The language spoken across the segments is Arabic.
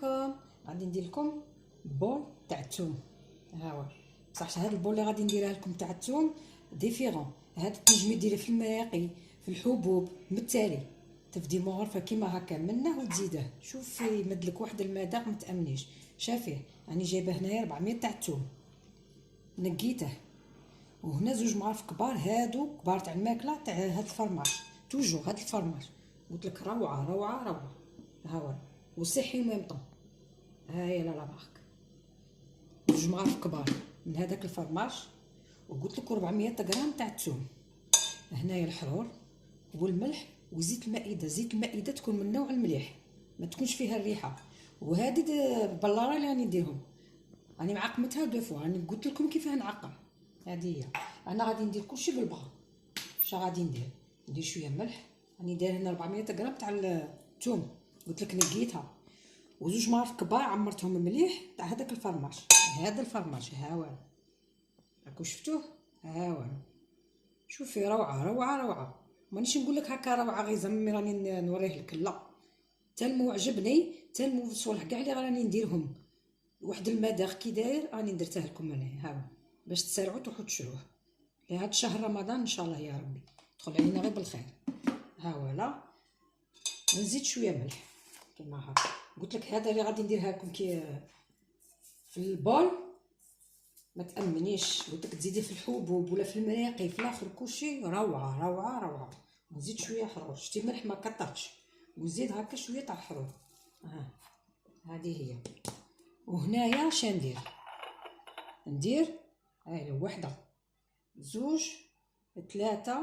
كم غادي ندير لكم بول تاع الثوم. ها هو بصح هاد البول اللي غادي نديرها لكم تاع الثوم ديفيرون. هاد تنجمي ديريه في المراقي، في الحبوب، بالتالي تفدي مغرفه كيما هكا منه وتزيده. شوفي يمدلك واحد المذاق متامنيش. شافيه راني جايبه هنايا 400 تاع الثوم، نقيته. وهنا زوج معالق كبار، هادو كبار تاع الماكله تاع هاد الفرماج. توجو هاد الفرماج قلت لك روعه روعه روعه. ها هو وصحي وميم طون. هاي لا مارك جوج معالق كبار من هذاك الفرماج، وقلت لك 400 غرام تاع الثوم. هنايا الحرور والملح وزيت المائده. زيت المائده تكون من نوع المليح، ما تكونش فيها الريحه. وهذه البلاره اللي راني نديرهم راني معقمتها دو فوا، راني قلت لكم كيفاه نعقم. هذه هي. انا غادي ندير كلشي بالبغا. اش غادي ندير شويه ملح. راني داير هنا 400 غرام تاع الثوم، قلت لك نقيتها. وزوج معالق كبار عمرتهم مليح تاع هذاك الفرماج. هذا الفرماج ها هو راكو شفتوه. ها هو شوفي روعه روعه روعه. مانيش نقول لك هكا روعه غير زعما راني نوريه لك، لا حتى المعجبني حتى المصالح كاع اللي راني نديرهم واحد المذاق كي داير راني درته لكم انا. ها هو باش تسارعوا تروحوا تشروه لهاد شهر رمضان ان شاء الله يا ربي تدخل علينا غير بالخير. ها هو لا نزيد شويه ملح كيما هكا. قلت لك هذا اللي غادي نديرها لكم كي في البول ما تامنيش. قلت لك تزيدي في الحبوب ولا في المراقي في الاخر كلشي روعه روعه روعه. نزيد شويه حرور، شتي ملح ما كترتش، ونزيد هكا شويه تاع الحرور. هذه هي. وهنايا اش ندير هاي وحده زوج ثلاثه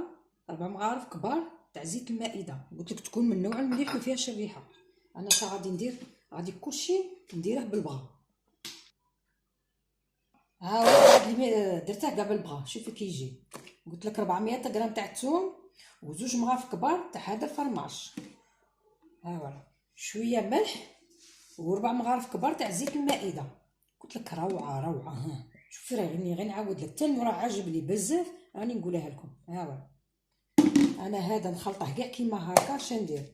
4 مغارف كبار تاع زيت المائده. قلت لك تكون من نوع المليح ما فيهاش الريحه. انا اش غادي ندير؟ غادي كلشي نديره بالبغا. ها هو اللي درته كاع بالبغا. شوفي كيجي. قلت لك 400 غرام تاع الثوم وزوج مغارف كبار تاع هذا الفرماج. ها هو شويه ملح وربع مغارف كبار تاع زيت المائده. قلت لك روعه روعه. ها شوفي راني غير نعاود لك حتى راه عاجبني بزاف راني نقولها لكم. ها هو انا هذا نخلطه كاع كيما هكا. اش ندير؟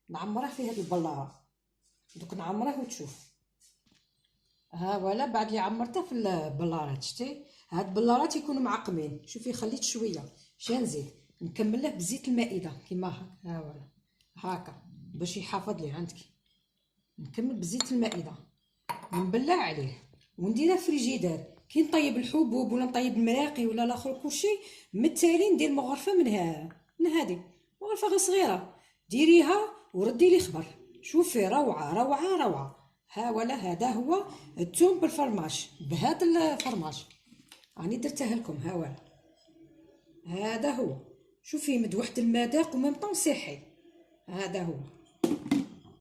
نعمره في هاد البلاره. دوك نعمره وتشوف. ها ولا بعد اللي عمرته في البلارات شتي هاد البلارات يكونوا معقمين. شوفي خليت شويه اش نزيد نكمل له بزيت المائده كيما هكا. ها ولا هكا باش يحافظ لي عندك. نكمل بزيت المائده ونبلع عليه ونديره فريجيدار. كي نطيب الحبوب ولا نطيب المراقي ولا الاخر كلشي من التالي ندير مغرفه من هذه مغرفه غير صغيره. ديريها وردي لي خبر. شوفي روعه روعه روعه. ها ولا هذا هو الثوم بالفرماج. بهذا الفرماج راني درته لكم. ها ولا هذا هو. شوفي يمد واحد المذاق وميم طون صحي. هذا هو.